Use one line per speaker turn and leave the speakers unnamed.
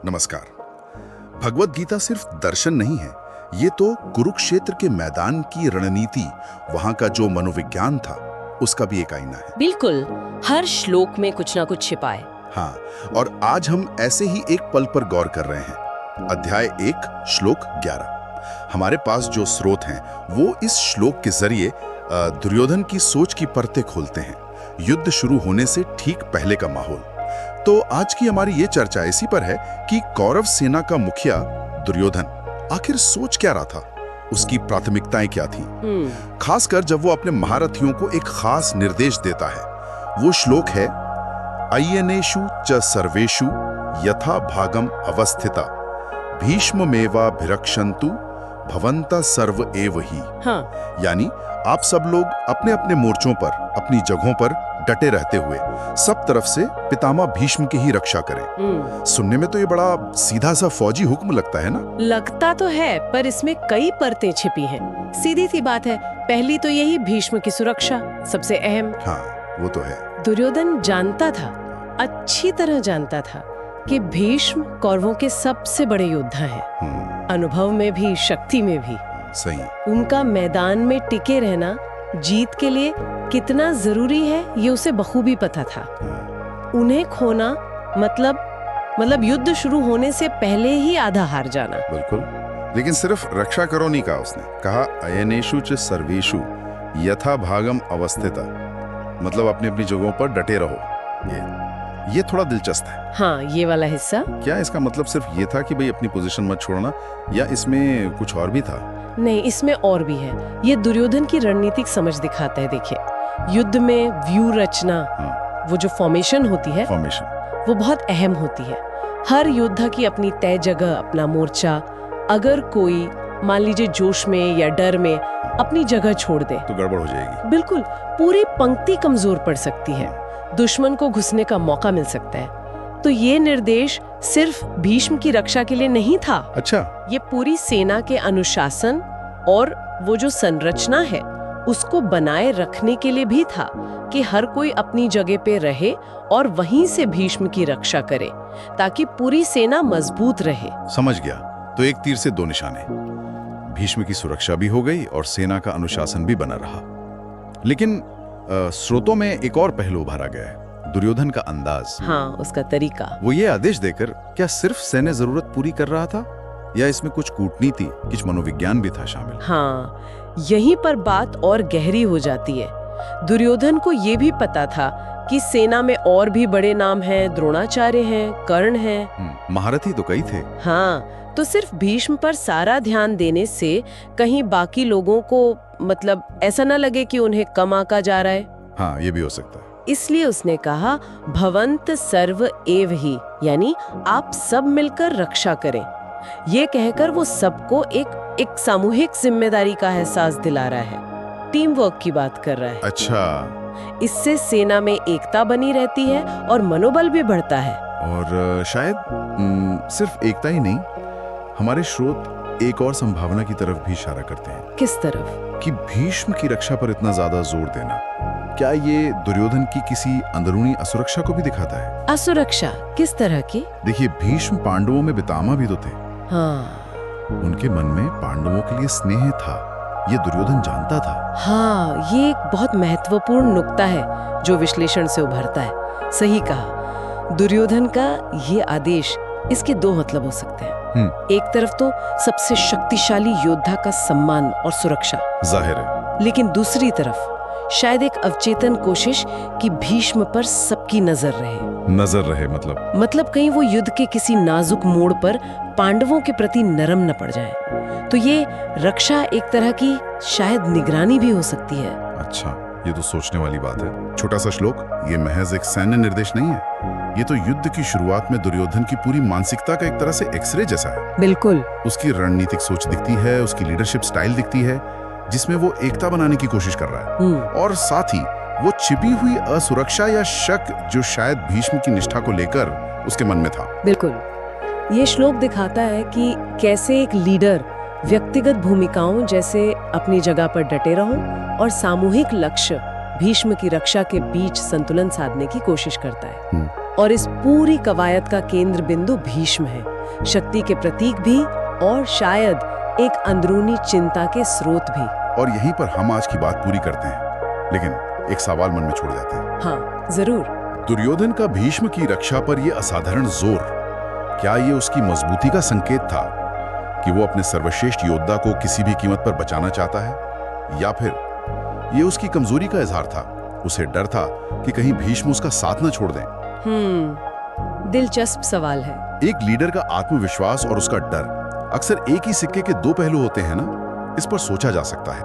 नमस्कार। भगवत गीता सिर्फ दर्शन नहीं है, ये तो कुरुक्षेत्र के मैदान की रणनीति, वहां का जो मनोविज्ञान था, उसका भी एक आईना है।
बिल्कुल, हर श्लोक में कुछ ना कुछ छिपा है।
हाँ, और आज हम ऐसे ही एक पल पर गौर कर रहे हैं। अध्याय 1 श्लोक 11। हमारे पास जो स्रोत हैं, वो इस श्लोक के जरिए दुर्योधन की सोच की परतें खोलते हैं। युद्ध शुरू होने से ठीक पहले का माहौल। तो आज की हमारी ये चर्चा इसी पर है कि कौरव सेना का मुखिया दुर्योधन आखिर सोच क्या रहा था, उसकी प्राथमिकताएं क्या थी, खासकर जब वो अपने महारथियों को एक खास निर्देश देता है। वो श्लोक है, अय्यनेषु च सर्वेषु यथा भागम अवस्थिता भीष्ममेवाभिरक्षन्तु भवन्तः सर्व एव ही।
हाँ।
यानी आप सब लोग अपने अपने मोर्चों पर, अपनी जगहों पर डटे रहते हुए सब तरफ से पितामह भीष्म की ही रक्षा करें। सुनने में तो ये बड़ा सीधा सा फौजी हुक्म लगता है ना?
लगता तो है, पर इसमें कई परतें छिपी हैं। सीधी सी बात है, पहली तो यही भीष्म की सुरक्षा, सबसे अहम।
हाँ, वो तो है।
दुर्योधन जानता था, अच्छी तरह जानता था कि भीष्म कौरवों के सबसे बड़े योद्धा हैं। अनुभव में भी, शक्ति में भी।
सही।
उनका मैदान में टिके रहना जीत के लिए कितना जरूरी है, ये उसे बखूबी पता था। उन्हें खोना मतलब युद्ध शुरू होने से पहले ही आधा हार जाना।
बिल्कुल। लेकिन सिर्फ रक्षा करो नहीं कहा उसने, कहा अयनेषु च सर्वेषु यथा भागम अवस्थिता, मतलब अपनी अपनी जगहों पर डटे रहो। ये थोड़ा दिलचस्प है।
हाँ, ये वाला हिस्सा।
क्या इसका मतलब सिर्फ ये था कि भाई अपनी पोजीशन मत छोड़ना, या इसमें कुछ और भी था?
नहीं, इसमें और भी है। ये दुर्योधन की रणनीतिक समझ दिखाता है। देखिए, युद्ध में व्यू रचना, वो जो फॉर्मेशन होती है, वो बहुत अहम होती है। हर योद्धा की अपनी तय जगह, अपना मोर्चा। अगर कोई मान लीजिए जोश में या डर में अपनी जगह छोड़ दे
तो गड़बड़ हो जाएगी।
बिल्कुल, पूरी पंक्ति कमजोर पड़ सकती है, दुश्मन को घुसने का मौका मिल सकता है। तो ये निर्देश सिर्फ भीष्म की रक्षा के लिए नहीं था।
अच्छा।
ये पूरी सेना के अनुशासन और वो जो संरचना है उसको बनाए रखने के लिए भी था कि हर कोई अपनी जगह पे रहे और वहीं से भीष्म की रक्षा करे, ताकि पूरी सेना मजबूत रहे।
समझ गया। तो एक तीर से दो निशाने, भीष्म की सुरक्षा भी हो गई और सेना का अनुशासन भी बना रहा। लेकिन स्रोतों में एक और पहलू उभारा गया है, दुर्योधन का अंदाज।
हाँ, उसका तरीका।
वो ये आदेश देकर क्या सिर्फ सैन्य जरूरत पूरी कर रहा था, या इसमें कुछ कूटनीति, कुछ मनोविज्ञान भी था शामिल?
हाँ, यहीं पर बात और गहरी हो जाती है। दुर्योधन को ये भी पता था कि सेना में और भी बड़े नाम हैं, द्रोणाचार्य हैं, कर्ण हैं।
महारथी तो कई थे।
हाँ, तो सिर्फ भीष्म पर सारा ध्यान देने से कहीं बाकी लोगों को ऐसा न लगे कि उन्हें कम आंका जा रहा है।
हाँ, ये भी हो सकता है।
इसलिए उसने कहा, भवंत सर्व एव ही, यानी आप सब मिलकर रक्षा करें। ये कहकर वो सबको एक सामूहिक जिम्मेदारी का एहसास दिला रहा है, टीम वर्क की बात कर रहा है।
अच्छा।
इससे सेना में एकता बनी रहती है और मनोबल भी बढ़ता है।
और शायद सिर्फ एकता ही नहीं, हमारे स्रोत एक और संभावना की तरफ भी इशारा करते हैं।
किस तरफ?
कि भीष्म की रक्षा पर इतना ज्यादा जोर देना, क्या ये दुर्योधन की किसी अंदरूनी असुरक्षा को भी दिखाता है?
असुरक्षा किस तरह की?
देखिए, भीष्म पांडवों में पितामह भी तो थे।
हाँ।
उनके मन में पांडवों के लिए स्नेह था, ये दुर्योधन जानता था।
हाँ, ये एक बहुत महत्वपूर्ण नुक्ता है जो विश्लेषण से उभरता है। सही कहा। दुर्योधन का ये आदेश, इसके दो मतलब हो सकते हैं। एक तरफ तो सबसे शक्तिशाली योद्धा का सम्मान और सुरक्षा,
जाहिर है।
लेकिन दूसरी तरफ शायद एक अवचेतन कोशिश कि भीष्म पर सबकी नजर रहे। मतलब कहीं वो युद्ध के किसी नाजुक मोड़ पर पांडवों के प्रति नरम न पड़ जाए। तो ये रक्षा एक तरह की शायद निगरानी भी हो सकती है।
अच्छा, ये तो सोचने वाली बात है। छोटा सा श्लोक, ये महज एक सैन्य निर्देश नहीं है, ये तो युद्ध की शुरुआत में दुर्योधन की पूरी मानसिकता का एक तरह से एक्सरे जैसा है।
बिल्कुल।
उसकी रणनीतिक सोच दिखती है, उसकी लीडरशिप स्टाइल दिखती है, जिसमें वो एकता बनाने की कोशिश कर रहा है, और साथ ही वो छिपी हुई असुरक्षा या शक जो शायद भीष्म की निष्ठा को लेकर उसके मन में था।
बिल्कुल। ये श्लोक दिखाता है कि कैसे एक लीडर व्यक्तिगत भूमिकाओं जैसे अपनी जगह पर डटे रहो और सामूहिक लक्ष्य भीष्म की रक्षा के बीच संतुलन साधने की कोशिश करता है। और इस पूरी कवायद का केंद्र बिंदु भीष्म है, शक्ति के प्रतीक भी और शायद एक अंदरूनी चिंता के स्रोत भी।
और यहीं पर हम आज की बात पूरी करते हैं, लेकिन एक सवाल मन में छोड़ जाते हैं।
हाँ, जरूर।
दुर्योधन का भीष्म की रक्षा पर यह असाधारण जोर, क्या ये उसकी मजबूती का संकेत था कि वो अपने सर्वश्रेष्ठ योद्धा को किसी भी कीमत पर बचाना चाहता है, या फिर ये उसकी कमजोरी का इजहार था? उसे डर था कि कहीं भीष्म उसका साथ न छोड़ दें।
दिलचस्प सवाल है।
एक लीडर का आत्मविश्वास और उसका डर अक्सर एक ही सिक्के के दो पहलू होते हैं ना, इस पर सोचा जा सकता है।